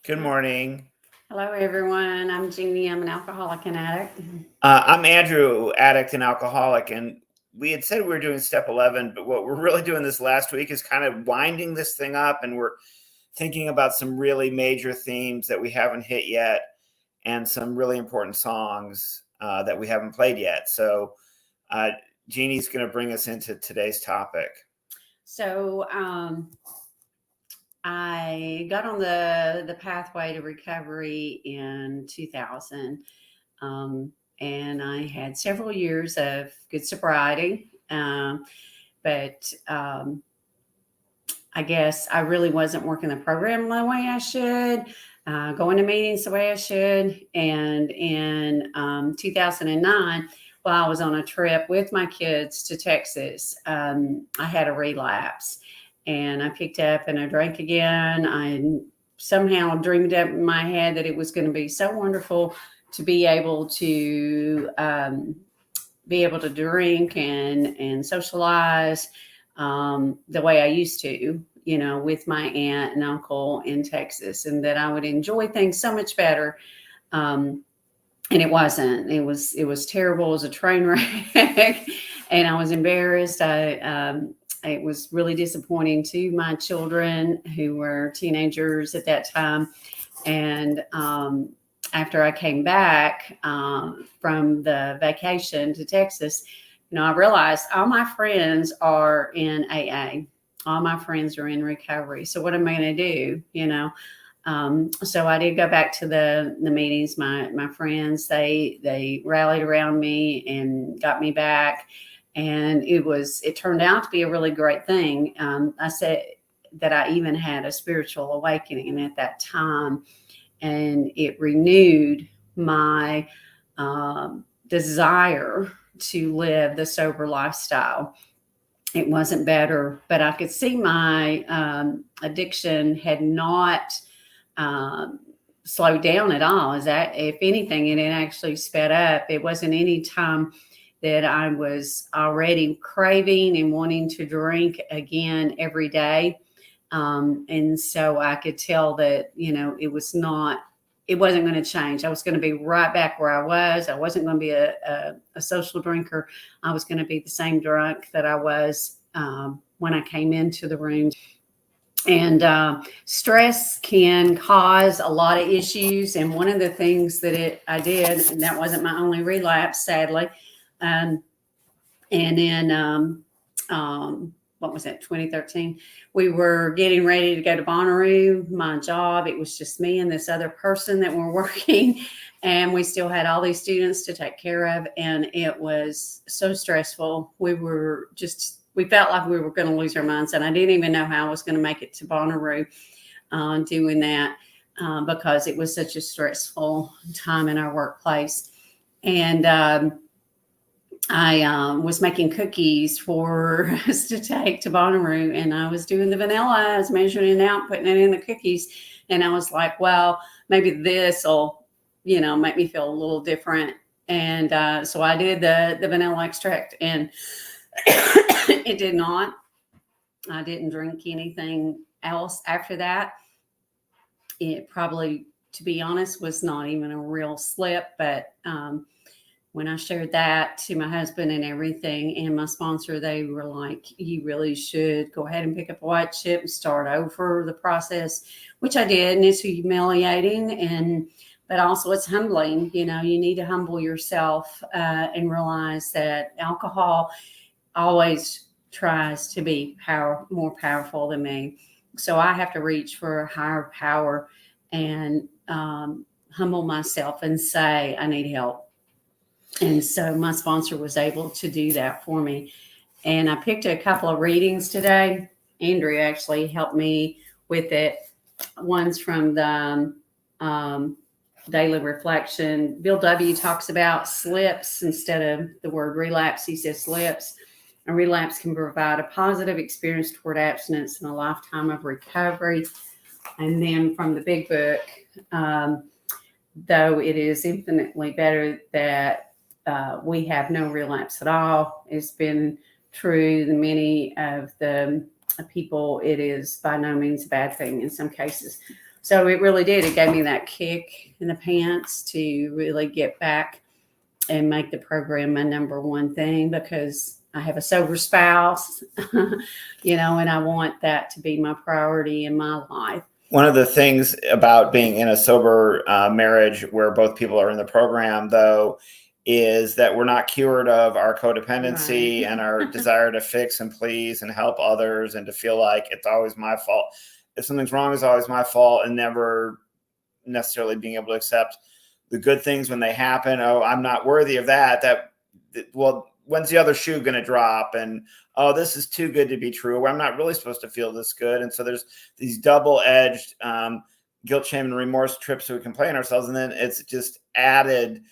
Good morning. Hello, everyone. I'm Jeannie. I'm an alcoholic and addict. I'm Andrew, addict and alcoholic, and we had said we were doing step 11, but what we're really doing this last week is kind of winding this thing up, and we're thinking about some really major themes that we haven't hit yet and some really important songs that we haven't played yet. So uh, Jeannie's going to bring us into today's topic. So I got on the pathway to recovery in 2000, and I had several years of good sobriety, but I guess I really wasn't working the program the way I should. Going to meetings the way I should. And in 2009, while I was on a trip with my kids to Texas, I had a relapse and I picked up and I drank again. I somehow dreamed up in my head that it was going to be so wonderful to be able to drink and socialize the way I used to, with my aunt and uncle in Texas, and that I would enjoy things so much better. And it wasn't. It was terrible. It was a train wreck, and I was embarrassed. It was really disappointing to my children who were teenagers at that time, and after I came back from the vacation to Texas, I realized all my friends are in AA. All my friends are in recovery. So what am I going to do? So I did go back to the meetings. My friends, they rallied around me and got me back. And it turned out to be a really great thing. I said that I even had a spiritual awakening at that time, and it renewed my desire to live the sober lifestyle. It wasn't better, but I could see my addiction had not slowed down at all. Is that, if anything, it had actually sped up. It wasn't any time that I was already craving and wanting to drink again every day. And so I could tell that, it wasn't going to change. I was going to be right back where I was. I wasn't going to be a social drinker. I was going to be the same drunk that I was when I came into the room. And stress can cause a lot of issues. And one of the things that I did, and that wasn't my only relapse, sadly. And then what was that, 2013, we were getting ready to go to Bonnaroo, my job. It was just me and this other person that were working, and we still had all these students to take care of, and it was so stressful. We felt like we were going to lose our minds, and I didn't even know how I was going to make it to Bonnaroo doing that because it was such a stressful time in our workplace. And I was making cookies for us to take to Bonnaroo, and I was doing the vanilla. I was measuring it out, putting it in the cookies, and I was like, well, maybe this will, make me feel a little different. And so I did the vanilla extract, and it did not. I didn't drink anything else after that. It probably, to be honest, was not even a real slip, but when I shared that to my husband and everything and my sponsor, they were like, you really should go ahead and pick up a white chip and start over the process, which I did. And it's humiliating, but also it's humbling. You need to humble yourself and realize that alcohol always tries to be more powerful than me. So I have to reach for a higher power and humble myself and say, I need help. And so my sponsor was able to do that for me. And I picked a couple of readings today. Andrew actually helped me with it. One's from the Daily Reflection. Bill W. talks about slips instead of the word relapse. He says slips. A relapse can provide a positive experience toward abstinence and a lifetime of recovery. And then from the big book, though it is infinitely better that we have no relapse at all. It's been true. Many of the people, it is by no means a bad thing in some cases. So it really did. It gave me that kick in the pants to really get back and make the program my number one thing, because I have a sober spouse, and I want that to be my priority in my life. One of the things about being in a sober marriage where both people are in the program, though, is that we're not cured of our codependency and our desire to fix and please and help others and to feel like it's always my fault. If something's wrong, it's always my fault, and never necessarily being able to accept the good things when they happen. Oh, I'm not worthy of that. Well, when's the other shoe going to drop? And, oh, this is too good to be true. I'm not really supposed to feel this good. And so there's these double-edged guilt, shame, and remorse trips we can play on ourselves. And then it's just added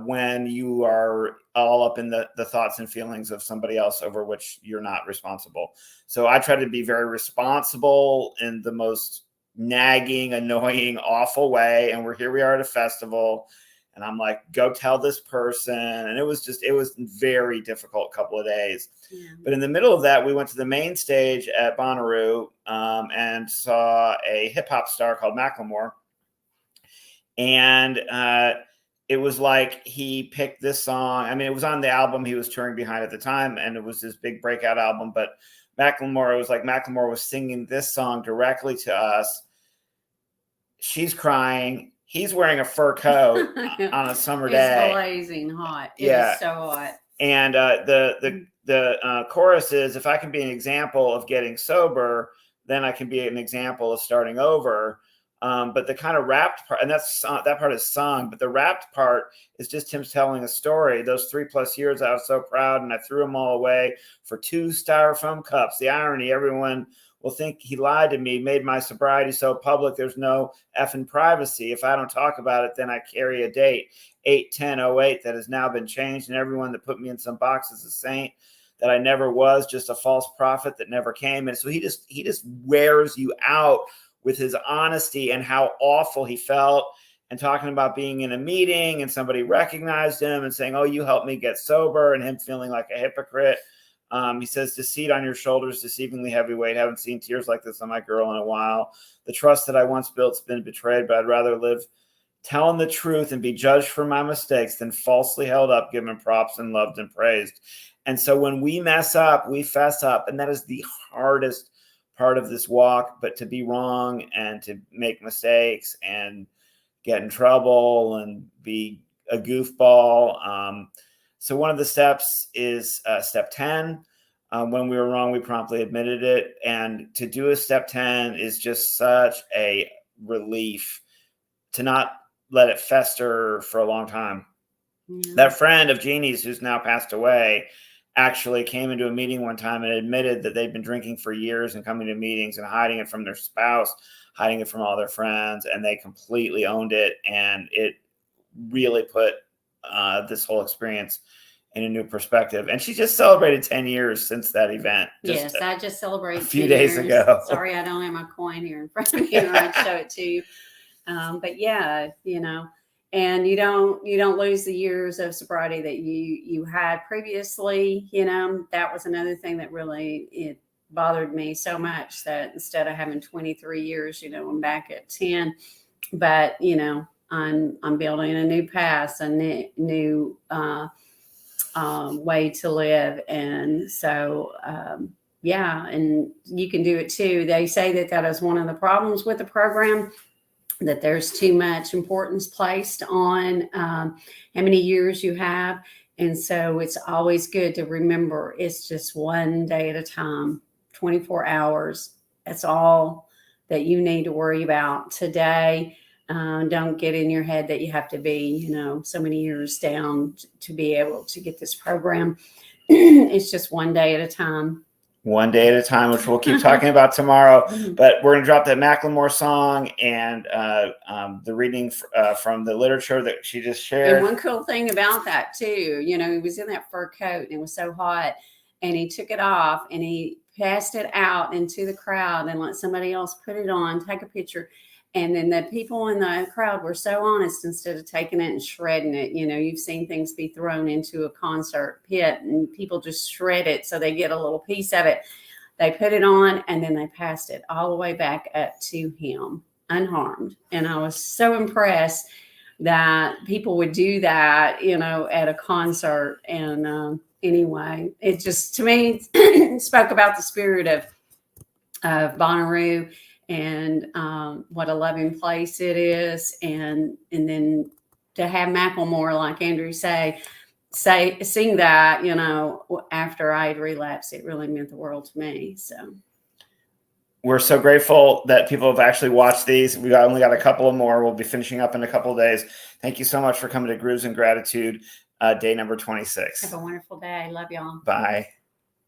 when you are all up in the thoughts and feelings of somebody else over which you're not responsible. So I try to be very responsible in the most nagging, annoying, awful way. And we are at a festival, and I'm like, go tell this person. And it was very difficult couple of days. Yeah. But in the middle of that, we went to the main stage at Bonnaroo and saw a hip hop star called Macklemore. And it was like he picked this song. I mean, it was on the album he was touring behind at the time, and it was his big breakout album. But Macklemore was singing this song directly to us. She's crying. He's wearing a fur coat on a summer day. It's blazing hot. It is so hot. And the chorus is, if I can be an example of getting sober, then I can be an example of starting over. But the kind of rapped part, and that part is sung, but the rapped part is just him telling a story. Those 3+ years, I was so proud, and I threw them all away for 2 styrofoam cups. The irony, everyone will think he lied to me, made my sobriety so public, there's no effing privacy. If I don't talk about it, then I carry a date, 8/10/08, that has now been changed, and everyone that put me in some box is a saint that I never was, just a false prophet that never came. And so he just wears you out with his honesty and how awful he felt, and talking about being in a meeting and somebody recognized him and saying, oh, you helped me get sober, and him feeling like a hypocrite. He says, deceit on your shoulders, deceivingly heavy weight. Haven't seen tears like this on my girl in a while. The trust that I once built's been betrayed, but I'd rather live telling the truth and be judged for my mistakes than falsely held up, given props and loved and praised. And so when we mess up, we fess up. And that is the hardest part of this walk, but to be wrong and to make mistakes and get in trouble and be a goofball. So one of the steps is step 10. When we were wrong, we promptly admitted it. And to do a step 10 is just such a relief to not let it fester for a long time. Yeah. That friend of Jeannie's, who's now passed away, actually came into a meeting one time and admitted that they'd been drinking for years and coming to meetings and hiding it from their spouse, hiding it from all their friends, and they completely owned it. And it really put this whole experience in a new perspective. And she just celebrated 10 years since that event. Yes, I just celebrated a few days ago. Sorry, I don't have my coin here in front of me, or I'd show it to you. But yeah, and you don't lose the years of sobriety that you had previously. That was another thing that really, it bothered me so much, that instead of having 23 years, I'm back at 10. But I'm building a new path, a new way to live, and so yeah, and you can do it too. They say that is one of the problems with the program, that there's too much importance placed on how many years you have. And so it's always good to remember, it's just one day at a time, 24 hours. That's all that you need to worry about today. Don't get in your head that you have to be, so many years down to be able to get this program. It's just one day at a time. One day at a time, which we'll keep talking about tomorrow. But we're going to drop that Macklemore song and the reading from the literature that she just shared. And one cool thing about that too, he was in that fur coat and it was so hot, and he took it off and he passed it out into the crowd and let somebody else put it on, take a picture. And then the people in the crowd were so honest, instead of taking it and shredding it. You've seen things be thrown into a concert pit and people just shred it so they get a little piece of it. They put it on and then they passed it all the way back up to him unharmed. And I was so impressed that people would do that, at a concert. And anyway, it just, to me, spoke about the spirit of Bonnaroo, and what a loving place it is. And then to have Macklemore, like Andrew sing that, after I had relapsed, it really meant the world to me. So we're so grateful that people have actually watched these. We only got a couple of more. We'll be finishing up in a couple of days. Thank you so much for coming to Grooves and Gratitude, day number 26. Have a wonderful day. Love y'all. Bye.